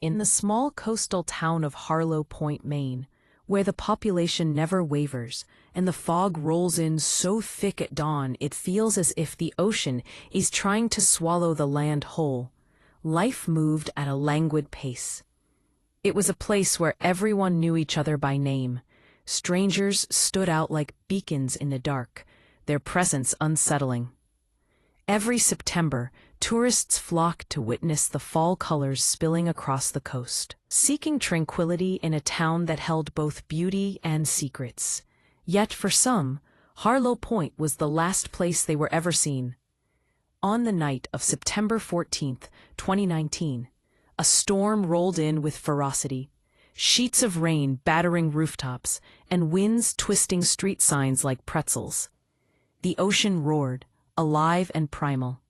In the small coastal town of Harlow Point, Maine, where the population never wavers and the fog rolls in so thick at dawn it feels as if the ocean is trying to swallow the land whole, life moved at a languid pace. It was a place where everyone knew each other by name. Strangers stood out like beacons in the dark, their presence unsettling. Every September, tourists flocked to witness the fall colors spilling across the coast, seeking tranquility in a town that held both beauty and secrets. Yet for some, Harlow Point was the last place they were ever seen. On the night of September 14th, 2019, a storm rolled in with ferocity, sheets of rain battering rooftops and winds twisting street signs like pretzels. The ocean roared, alive and primal,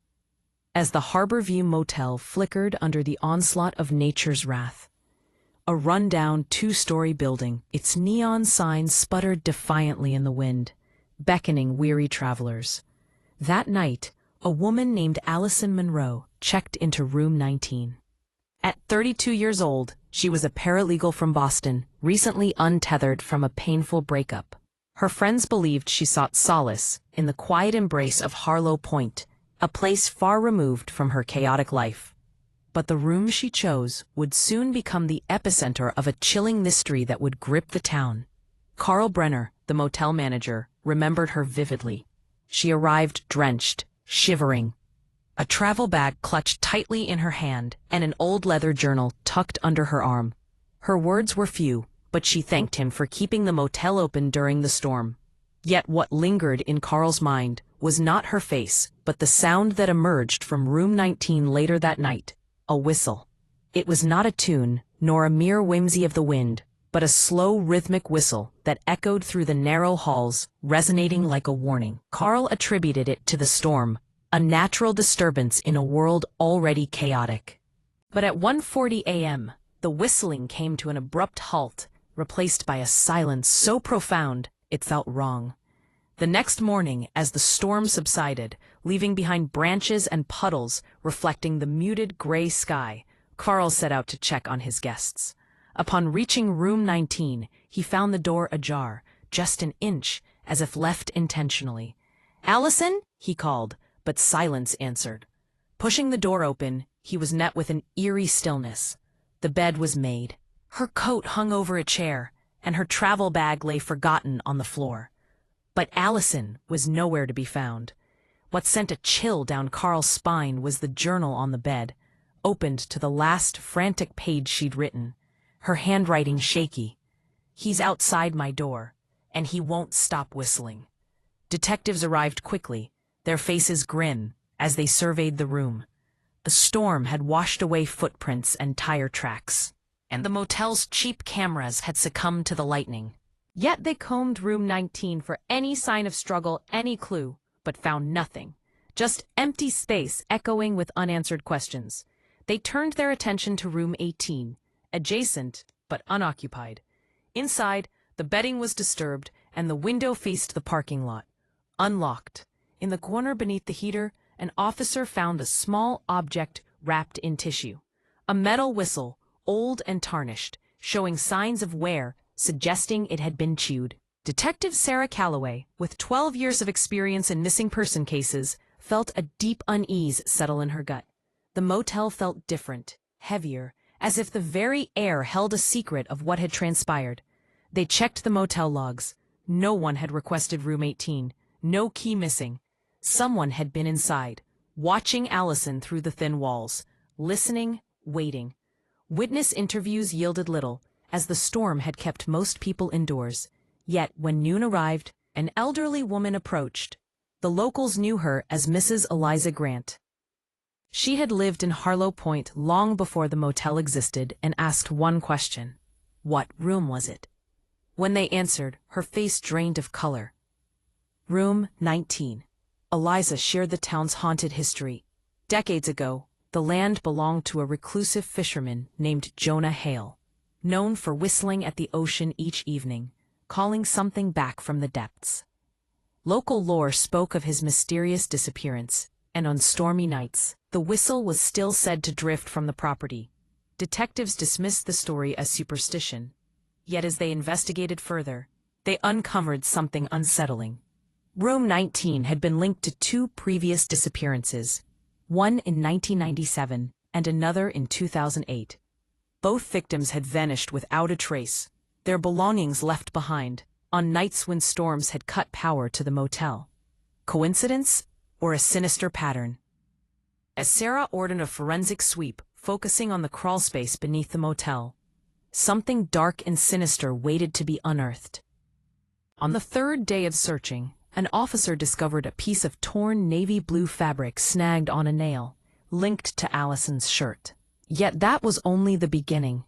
as the Harborview Motel flickered under the onslaught of nature's wrath. A rundown two-story building, its neon signs sputtered defiantly in the wind, beckoning weary travelers. That night, a woman named Allison Monroe checked into room 19. At 32 years old, she was a paralegal from Boston, recently untethered from a painful breakup. Her friends believed she sought solace in the quiet embrace of Harlow Point, a place far removed from her chaotic life. But the room she chose would soon become the epicenter of a chilling mystery that would grip the town. Carl Brenner, the motel manager, remembered her vividly. She arrived drenched, shivering, a travel bag clutched tightly in her hand and an old leather journal tucked under her arm. Her words were few, but she thanked him for keeping the motel open during the storm. Yet what lingered in Carl's mind was not her face, but the sound that emerged from room 19 later that night, a whistle. It was not a tune, nor a mere whimsy of the wind, but a slow rhythmic whistle that echoed through the narrow halls, resonating like a warning. Carl attributed it to the storm, a natural disturbance in a world already chaotic. But at 1:40 a.m., the whistling came to an abrupt halt, replaced by a silence so profound it felt wrong. The next morning, as the storm subsided, leaving behind branches and puddles reflecting the muted gray sky, Carl set out to check on his guests. Upon reaching room 19, he found the door ajar, just an inch, as if left intentionally. "Allison?" he called, but silence answered. Pushing the door open, he was met with an eerie stillness. The bed was made. Her coat hung over a chair, and her travel bag lay forgotten on the floor. But Allison was nowhere to be found. What sent a chill down Carl's spine was the journal on the bed, opened to the last frantic page she'd written, her handwriting shaky. "He's outside my door, and he won't stop whistling." Detectives arrived quickly, their faces grim, as they surveyed the room. A storm had washed away footprints and tire tracks, and the motel's cheap cameras had succumbed to the lightning. Yet they combed room 19 for any sign of struggle, any clue, but found nothing. Just empty space echoing with unanswered questions. They turned their attention to room 18, adjacent but unoccupied. Inside, the bedding was disturbed, and the window faced the parking lot, unlocked. In the corner beneath the heater, an officer found a small object wrapped in tissue. A metal whistle, old and tarnished, showing signs of wear, suggesting it had been chewed. Detective Sarah Calloway, with 12 years of experience in missing person cases, felt a deep unease settle in her gut. The motel felt different, heavier, as if the very air held a secret of what had transpired. They checked the motel logs. No one had requested room 18, no key missing. Someone had been inside, watching Allison through the thin walls, listening, waiting. Witness interviews yielded little, as the storm had kept most people indoors. Yet when noon arrived, an elderly woman approached. The locals knew her as Mrs. Eliza Grant. She had lived in Harlow Point long before the motel existed and asked one question: what room was it? When they answered, her face drained of color. Room 19. Eliza shared the town's haunted history. Decades ago, the land belonged to a reclusive fisherman named Jonah Hale, known for whistling at the ocean each evening, calling something back from the depths. Local lore spoke of his mysterious disappearance, and on stormy nights, the whistle was still said to drift from the property. detectives dismissed the story as superstition. Yet as they investigated further, they uncovered something unsettling. Room 19 had been linked to two previous disappearances, one in 1997 and another in 2008. Both victims had vanished without a trace, their belongings left behind, on nights when storms had cut power to the motel. Coincidence or a sinister pattern? As Sarah ordered a forensic sweep, focusing on the crawlspace beneath the motel, something dark and sinister waited to be unearthed. On the third day of searching, an officer discovered a piece of torn navy blue fabric snagged on a nail, linked to Allison's shirt. Yet that was only the beginning.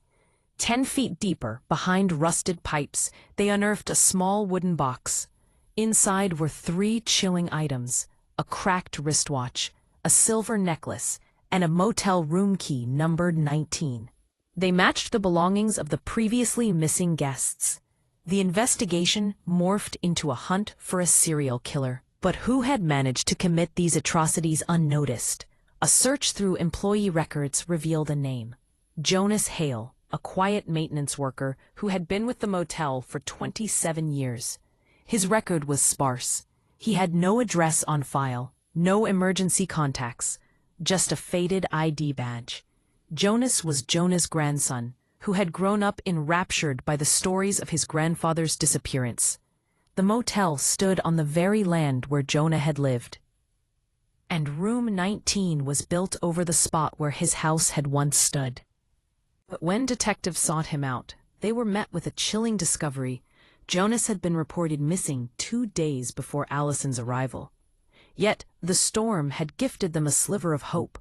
10 feet deeper, behind rusted pipes, they unearthed a small wooden box. Inside were 3 chilling items: a cracked wristwatch, a silver necklace, and a motel room key numbered 19. They matched the belongings of the previously missing guests. The investigation morphed into a hunt for a serial killer. But who had managed to commit these atrocities unnoticed? A search through employee records revealed a name: Jonas Hale, a quiet maintenance worker who had been with the motel for 27 years. His record was sparse. He had no address on file, no emergency contacts, just a faded ID badge. Jonas was Jonah's grandson, who had grown up enraptured by the stories of his grandfather's disappearance. The motel stood on the very land where Jonah had lived. And room 19 was built over the spot where his house had once stood. But when detectives sought him out, they were met with a chilling discovery. Jonas had been reported missing 2 days before Allison's arrival. Yet the storm had gifted them a sliver of hope.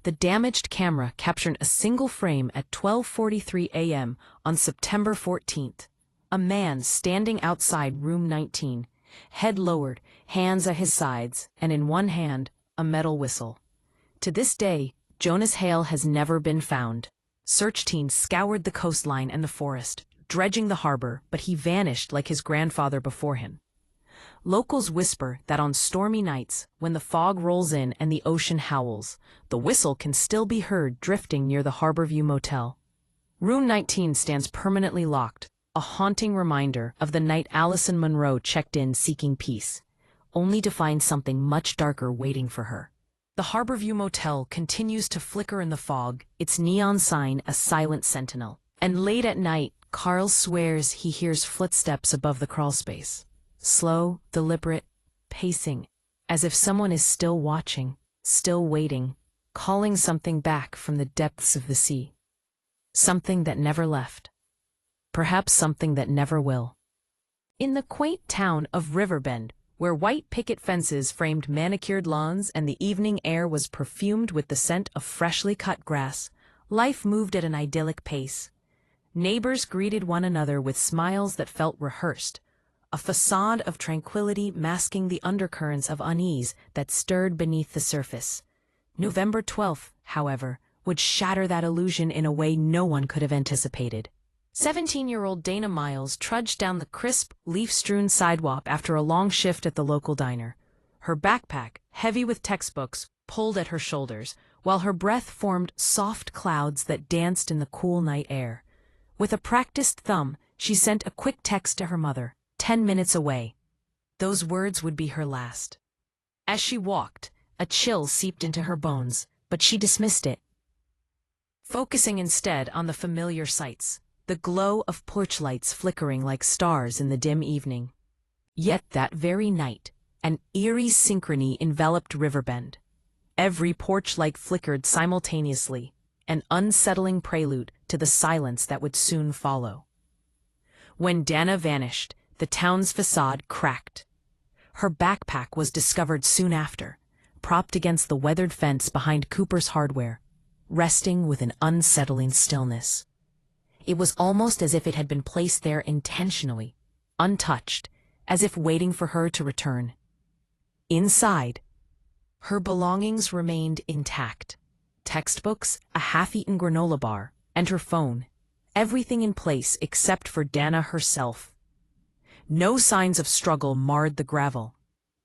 The damaged camera captured a single frame at 12:43 a.m. on September 14th. A man standing outside room 19, head lowered, hands at his sides, and in one hand, a metal whistle. To this day, Jonas Hale has never been found. Search teams scoured the coastline and the forest, dredging the harbor, but he vanished like his grandfather before him. Locals whisper that on stormy nights, when the fog rolls in and the ocean howls, the whistle can still be heard drifting near the Harborview Motel. Room 19 stands permanently locked, a haunting reminder of the night Allison Monroe checked in seeking peace, only to find something much darker waiting for her. The Harborview Motel continues to flicker in the fog, its neon sign a silent sentinel. And late at night, Carl swears he hears footsteps above the crawlspace. Slow, deliberate, pacing, as if someone is still watching, still waiting, calling something back from the depths of the sea. Something that never left. Perhaps something that never will. In the quaint town of Riverbend, where white picket fences framed manicured lawns and the evening air was perfumed with the scent of freshly cut grass, life moved at an idyllic pace. Neighbors greeted one another with smiles that felt rehearsed, a facade of tranquility masking the undercurrents of unease that stirred beneath the surface. November 12th, however, would shatter that illusion in a way no one could have anticipated. 17-year-old Dana Miles trudged down the crisp, leaf-strewn sidewalk after a long shift at the local diner. Her backpack, heavy with textbooks, pulled at her shoulders, while her breath formed soft clouds that danced in the cool night air. With a practiced thumb, she sent a quick text to her mother, 10 minutes away. Those words would be her last. As she walked, a chill seeped into her bones, but she dismissed it, focusing instead on the familiar sights. The glow of porch lights flickering like stars in the dim evening. Yet that very night, an eerie synchrony enveloped Riverbend. Every porch light flickered simultaneously, an unsettling prelude to the silence that would soon follow. When Dana vanished, the town's facade cracked. Her backpack was discovered soon after, propped against the weathered fence behind Cooper's Hardware, resting with an unsettling stillness. It was almost as if it had been placed there intentionally, untouched, as if waiting for her to return. Inside, her belongings remained intact. Textbooks, a half-eaten granola bar, and her phone. Everything in place except for Dana herself. No signs of struggle marred the gravel.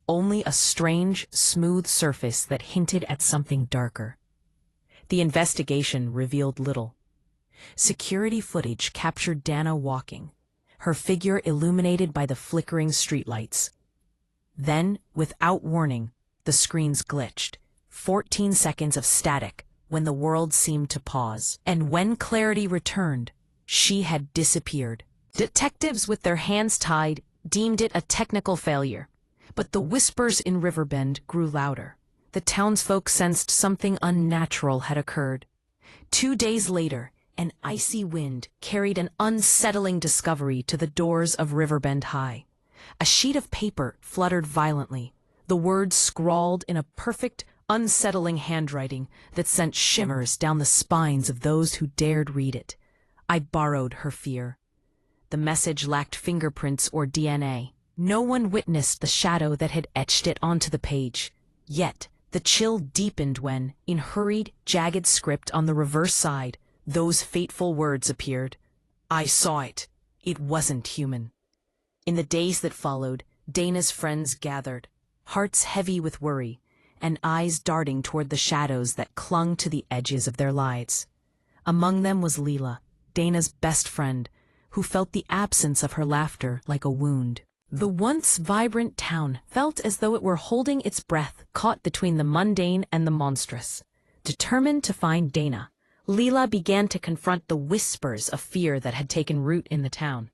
Only a strange, smooth surface that hinted at something darker. The investigation revealed little. Security footage captured Dana walking, her figure illuminated by the flickering streetlights. Then, without warning, the screens glitched. 14 seconds of static when the world seemed to pause. And when clarity returned, she had disappeared. Detectives with their hands tied deemed it a technical failure. But the whispers in Riverbend grew louder. The townsfolk sensed something unnatural had occurred. 2 days later, an icy wind carried an unsettling discovery to the doors of Riverbend High. A sheet of paper fluttered violently, the words scrawled in a perfect, unsettling handwriting that sent shimmers down the spines of those who dared read it. I borrowed her fear. The message lacked fingerprints or DNA. No one witnessed the shadow that had etched it onto the page. Yet, the chill deepened when, in hurried, jagged script on the reverse side, those fateful words appeared. I saw it. It wasn't human. In the days that followed, Dana's friends gathered, hearts heavy with worry, and eyes darting toward the shadows that clung to the edges of their lives. Among them was Leela, Dana's best friend, who felt the absence of her laughter like a wound. The once vibrant town felt as though it were holding its breath, caught between the mundane and the monstrous. Determined to find Dana, Leela began to confront the whispers of fear that had taken root in the town.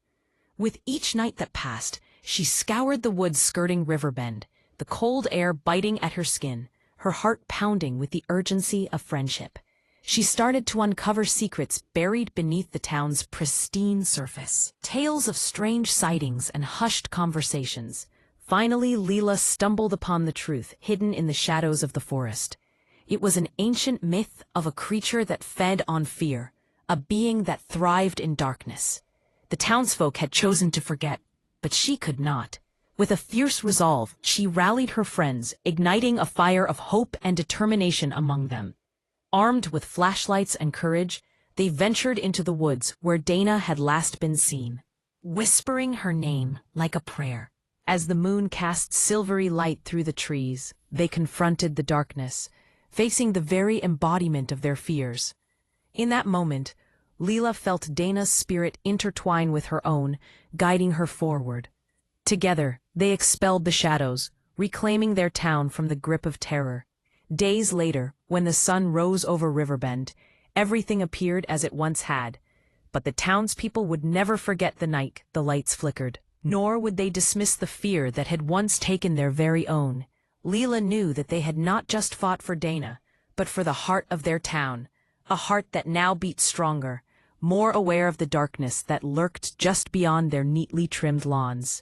With each night that passed, she scoured the woods skirting Riverbend, the cold air biting at her skin, her heart pounding with the urgency of friendship. She started to uncover secrets buried beneath the town's pristine surface. Tales of strange sightings and hushed conversations. Finally, Leela stumbled upon the truth hidden in the shadows of the forest. It was an ancient myth of a creature that fed on fear, a being that thrived in darkness. The townsfolk had chosen to forget, but she could not. With a fierce resolve, she rallied her friends, igniting a fire of hope and determination among them. Armed with flashlights and courage, they ventured into the woods where Dana had last been seen, whispering her name like a prayer. As the moon cast silvery light through the trees, they confronted the darkness, facing the very embodiment of their fears. In that moment, Leela felt Dana's spirit intertwine with her own, guiding her forward. Together, they expelled the shadows, reclaiming their town from the grip of terror. Days later, when the sun rose over Riverbend, everything appeared as it once had. But the townspeople would never forget the night the lights flickered, nor would they dismiss the fear that had once taken their very own. Leela knew that they had not just fought for Dana, but for the heart of their town, a heart that now beat stronger, more aware of the darkness that lurked just beyond their neatly trimmed lawns.